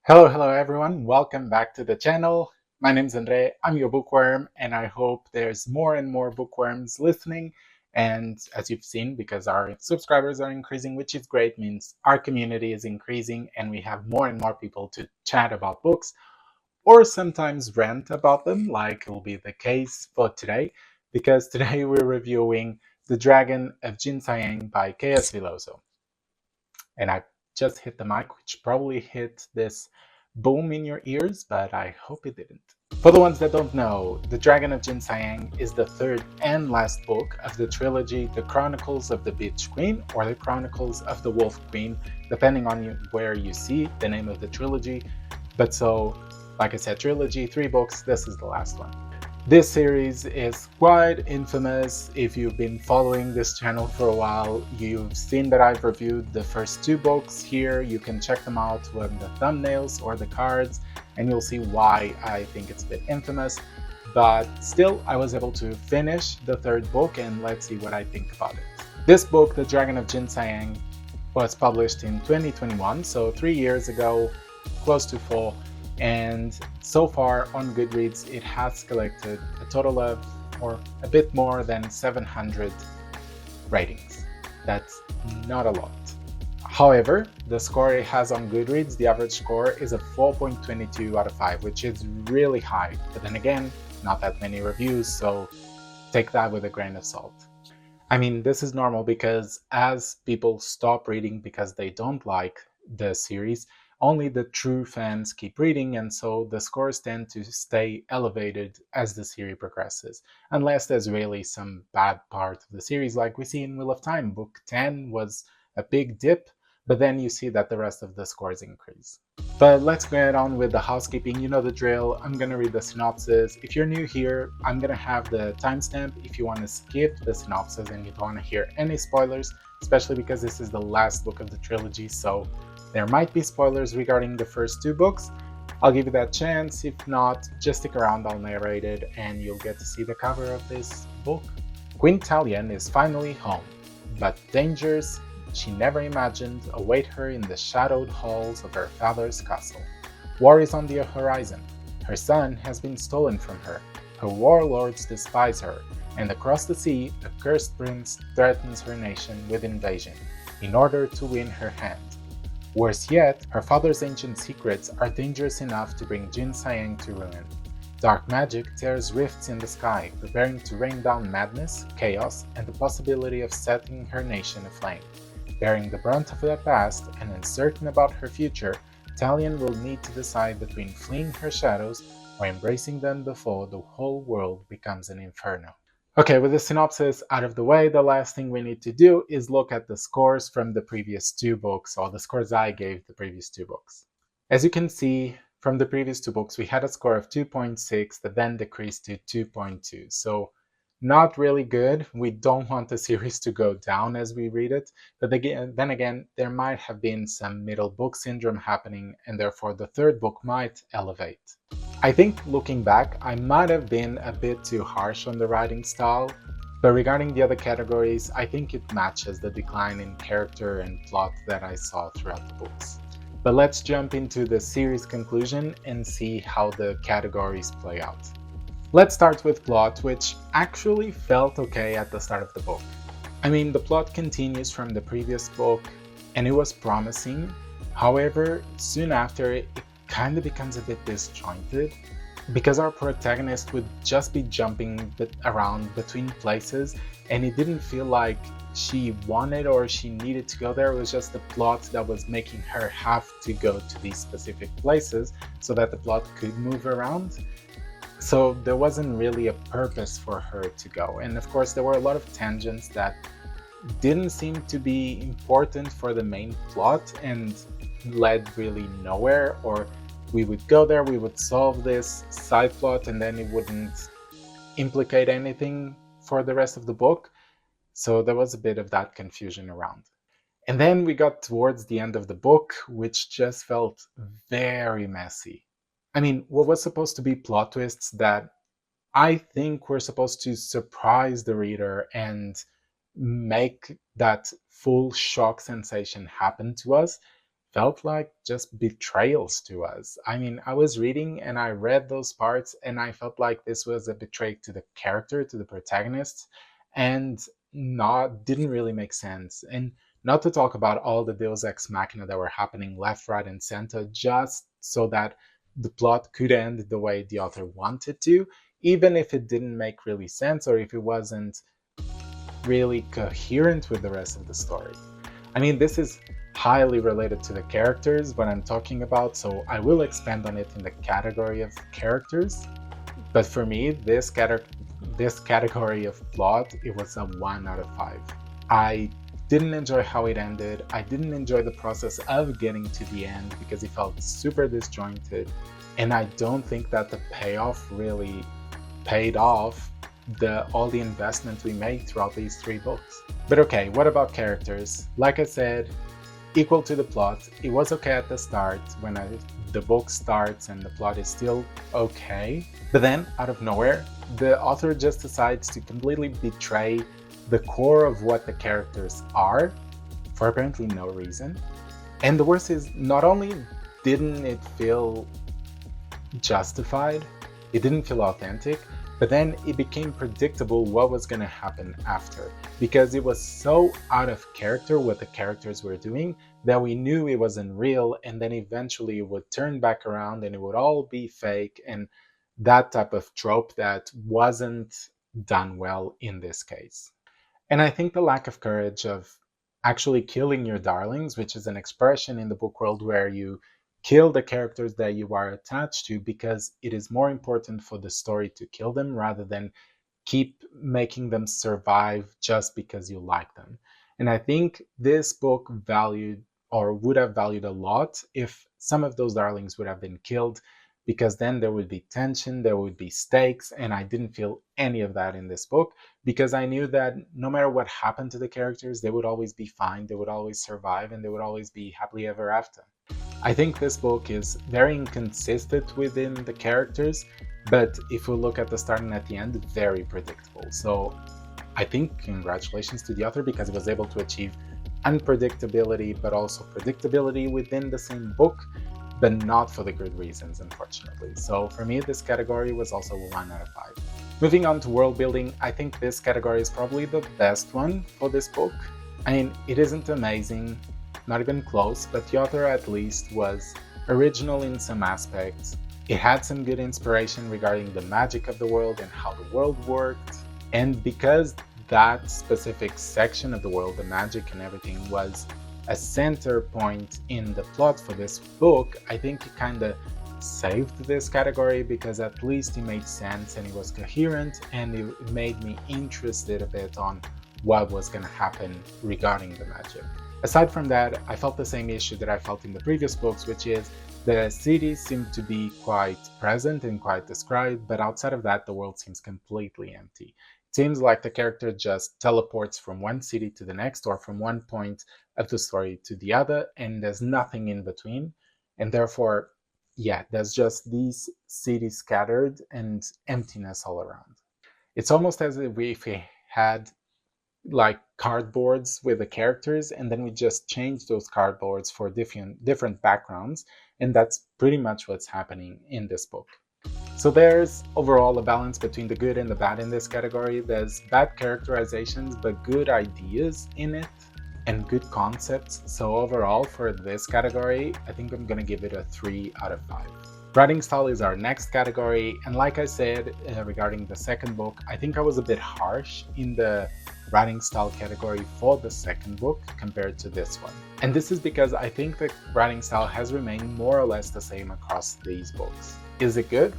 Hello everyone. Welcome back to the channel. My name's Andre. I'm your bookworm, and I hope there's more and more bookworms listening. And as you've seen, because our subscribers are increasing, which is great, means our community is increasing, and we have more and more people to chat about books or sometimes rant about them, like will be the case for today, because today we're reviewing The Dragon of Jin-Sayeng by K.S. Villoso. And I just hit the mic, which probably hit this boom in your ears, but I hope it didn't. For the ones that don't know, The Dragon of Jin-Sayeng is the third and last book of the trilogy The Chronicles of the Beach Queen or The Chronicles of the Wolf Queen, depending on where you see the name of the trilogy. But so, like I said, trilogy, 3 books, this is the last one. This series is quite infamous. If you've been following this channel for a while, you've seen that I've reviewed the first 2 books here. You can check them out with the thumbnails or the cards, and you'll see why I think it's a bit infamous. But still, I was able to finish the 3rd book, and let's see what I think about it. This book, The Dragon of Jin-Sayeng, was published in 2021, so 3 years ago, close to 4. And so far on Goodreads, it has collected a total of, or a bit more than 700 ratings. That's not a lot. However, the score it has on Goodreads, the average score is a 4.22 out of 5, which is really high. But then again, not that many reviews, so take that with a grain of salt. I mean, this is normal because as people stop reading because they don't like the series, only the true fans keep reading, and so the scores tend to stay elevated as the series progresses, unless there's really some bad part of the series, like we see in Wheel of Time. Book 10 was a big dip, but then you see that the rest of the scores increase. But let's get on with the housekeeping. You know the drill. I'm going to read the synopsis. If you're new here, I'm going to have the timestamp if you want to skip the synopsis and you don't want to hear any spoilers, especially because this is the last book of the trilogy, so there might be spoilers regarding the first 2 books. I'll give you that chance. If not, just stick around, I'll narrate it, and you'll get to see the cover of this book. Queen Talion is finally home, but dangers she never imagined await her in the shadowed halls of her father's castle. War is on the horizon. Her son has been stolen from her. Her warlords despise her, and across the sea, a cursed prince threatens her nation with invasion in order to win her hand. Worse yet, her father's ancient secrets are dangerous enough to bring Jin-Sayeng to ruin. Dark magic tears rifts in the sky, preparing to rain down madness, chaos, and the possibility of setting her nation aflame. Bearing the brunt of her past and uncertain about her future, Talion will need to decide between fleeing her shadows or embracing them before the whole world becomes an inferno. Okay, with the synopsis out of the way, the last thing we need to do is look at the scores from the previous 2 books, or the scores I gave the previous 2 books. As you can see, from the previous 2 books, we had a score of 2.6 that then decreased to 2.2. So not really good. We don't want the series to go down as we read it, but then again, there might have been some middle book syndrome happening, and therefore the 3rd book might elevate. I think looking back, I might have been a bit too harsh on the writing style, but regarding the other categories, I think it matches the decline in character and plot that I saw throughout the books. But let's jump into the series conclusion and see how the categories play out. Let's start with plot, which actually felt okay at the start of the book. I mean, the plot continues from the previous book, and it was promising. However, soon after, it kind of becomes a bit disjointed, because our protagonist would just be jumping around between places, and it didn't feel like she wanted or she needed to go there. It was just the plot that was making her have to go to these specific places so that the plot could move around. So there wasn't really a purpose for her to go. And of course, there were a lot of tangents that didn't seem to be important for the main plot and led really nowhere, or we would go there, we would solve this side plot, and then it wouldn't implicate anything for the rest of the book. So there was a bit of that confusion around. And then we got towards the end of the book, which just felt very messy. I mean, what was supposed to be plot twists that I think were supposed to surprise the reader and make that full shock sensation happen to us felt like just betrayals to us. I mean, I was reading and I read those parts and I felt like this was a betrayal to the character, to the protagonist, and not didn't really make sense. And not to talk about all the Deus Ex Machina that were happening left, right, and center just so that the plot could end the way the author wanted to, even if it didn't make really sense or if it wasn't really coherent with the rest of the story. I mean, this is highly related to the characters, what I'm talking about, so I will expand on it in the category of characters. But for me, this category of plot, it was a 1 out of 5. I didn't enjoy how it ended. I didn't enjoy the process of getting to the end because it felt super disjointed. And I don't think that the payoff really paid off all the investment we made throughout these 3 books. But okay, what about characters? Like I said, equal to the plot. It was okay at the start when the book starts and the plot is still okay. But then, out of nowhere, the author just decides to completely betray the core of what the characters are for apparently no reason. And the worst is, not only didn't it feel justified, it didn't feel authentic, but then it became predictable what was going to happen after, because it was so out of character what the characters were doing that we knew it wasn't real, and then eventually it would turn back around and it would all be fake, and that type of trope that wasn't done well in this case. And I think the lack of courage of actually killing your darlings, which is an expression in the book world where you kill the characters that you are attached to because it is more important for the story to kill them rather than keep making them survive just because you like them. And I think this book valued or would have valued a lot if some of those darlings would have been killed, because then there would be tension, there would be stakes, and I didn't feel any of that in this book because I knew that no matter what happened to the characters, they would always be fine, they would always survive, and they would always be happily ever after. I think this book is very inconsistent within the characters, but if we look at the start and at the end, very predictable. So I think congratulations to the author because it was able to achieve unpredictability, but also predictability within the same book, but not for the good reasons, unfortunately. So for me, this category was also a 1 out of 5. Moving on to world building, I think this category is probably the best one for this book. I mean, it isn't amazing, not even close, but the author at least was original in some aspects. It had some good inspiration regarding the magic of the world and how the world worked. And because that specific section of the world, the magic and everything, was a center point in the plot for this book, I think it kind of saved this category because at least it made sense and it was coherent and it made me interested a bit on what was going to happen regarding the magic. Aside from that, I felt the same issue that I felt in the previous books, which is the cities seem to be quite present and quite described, but outside of that, the world seems completely empty. It seems like the character just teleports from one city to the next or from one point of the story to the other, and there's nothing in between. And therefore, yeah, there's just these cities scattered and emptiness all around. It's almost as if we had like cardboards with the characters and then we just change those cardboards for different backgrounds, and that's pretty much what's happening in this book. So there's overall a balance between the good and the bad in this category. There's bad characterizations but good ideas in it and good concepts. So overall for this category, I think I'm gonna give it a 3 out of 5. Writing style is our next category, and like I said regarding the second book, I think I was a bit harsh in the writing style category for the second book compared to this one. And this is because I think the writing style has remained more or less the same across these books. Is it good?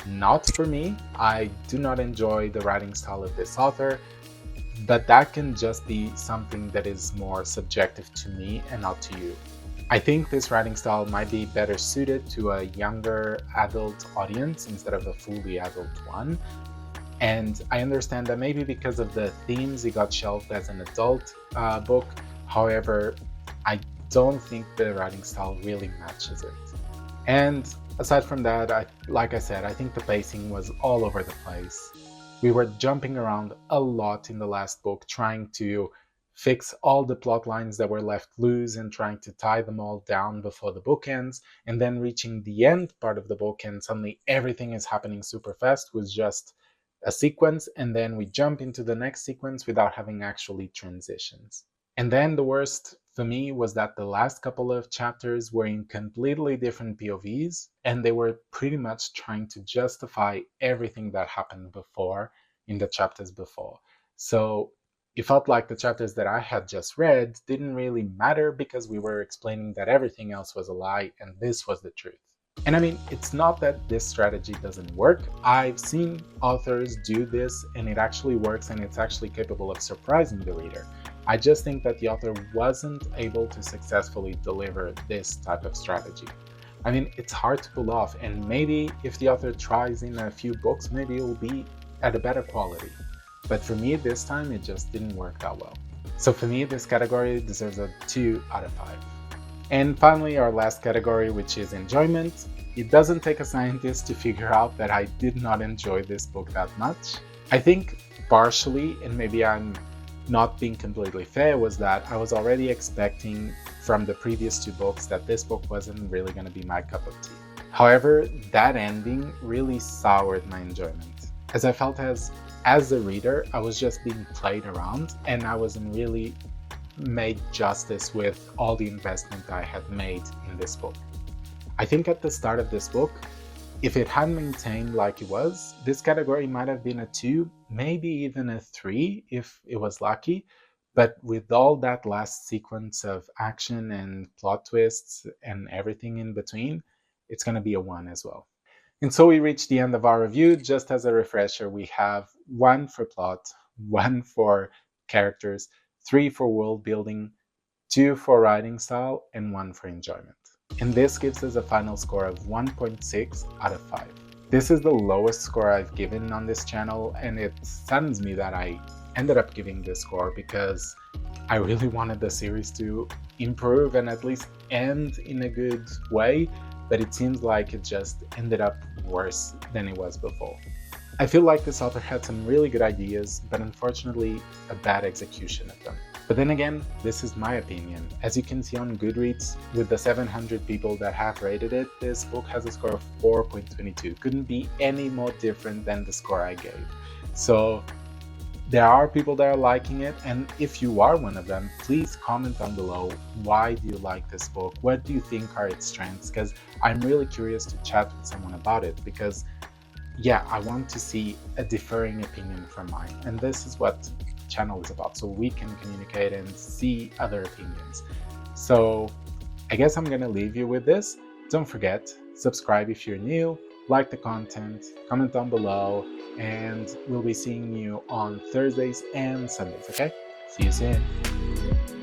Not for me. I do not enjoy the writing style of this author, but that can just be something that is more subjective to me and not to you. I think this writing style might be better suited to a younger adult audience instead of a fully adult one. And I understand that maybe because of the themes it got shelved as an adult book. However, I don't think the writing style really matches it. And aside from that, like I said, I think the pacing was all over the place. We were jumping around a lot in the last book trying to fix all the plot lines that were left loose and trying to tie them all down before the book ends, and then reaching the end part of the book and suddenly everything is happening super fast with just a sequence, and then we jump into the next sequence without having actually transitions. And then the worst for me was that the last couple of chapters were in completely different POVs, and they were pretty much trying to justify everything that happened before in the chapters before. So it felt like the chapters that I had just read didn't really matter because we were explaining that everything else was a lie and this was the truth. And I mean, it's not that this strategy doesn't work. I've seen authors do this and it actually works and it's actually capable of surprising the reader. I just think that the author wasn't able to successfully deliver this type of strategy. I mean, it's hard to pull off, and maybe if the author tries in a few books, maybe it will be at a better quality. But for me, this time, it just didn't work that well. So for me, this category deserves a 2 out of 5. And finally, our last category, which is enjoyment. It doesn't take a scientist to figure out that I did not enjoy this book that much. I think partially, and maybe I'm not being completely fair, was that I was already expecting from the previous 2 books that this book wasn't really going to be my cup of tea. However, that ending really soured my enjoyment, as I felt as a reader, I was just being played around and I wasn't really made justice with all the investment I had made in this book. I think at the start of this book, if it had maintained like it was, this category might have been a 2, maybe even a 3 if it was lucky. But with all that last sequence of action and plot twists and everything in between, it's going to be a 1 as well. And so we reach the end of our review. Just as a refresher, we have 1 for plot, 1 for characters, 3 for world building, 2 for writing style, and 1 for enjoyment. And this gives us a final score of 1.6 out of 5. This is the lowest score I've given on this channel, and it saddens me that I ended up giving this score because I really wanted the series to improve and at least end in a good way, but it seems like it just ended up worse than it was before. I feel like this author had some really good ideas, but unfortunately a bad execution of them. But then again, this is my opinion. As you can see on Goodreads, with the 700 people that have rated it, this book has a score of 4.22. Couldn't be any more different than the score I gave. So there are people that are liking it, and if you are one of them, please comment down below. Why do you like this book? What do you think are its strengths? Because I'm really curious to chat with someone about it, because yeah, I want to see a differing opinion from mine, and this is what channel is about, so we can communicate and see other opinions. So I guess I'm gonna leave you with this. Don't forget, subscribe if you're new, like the content, comment down below, and we'll be seeing you on Thursdays and Sundays, okay? See you soon.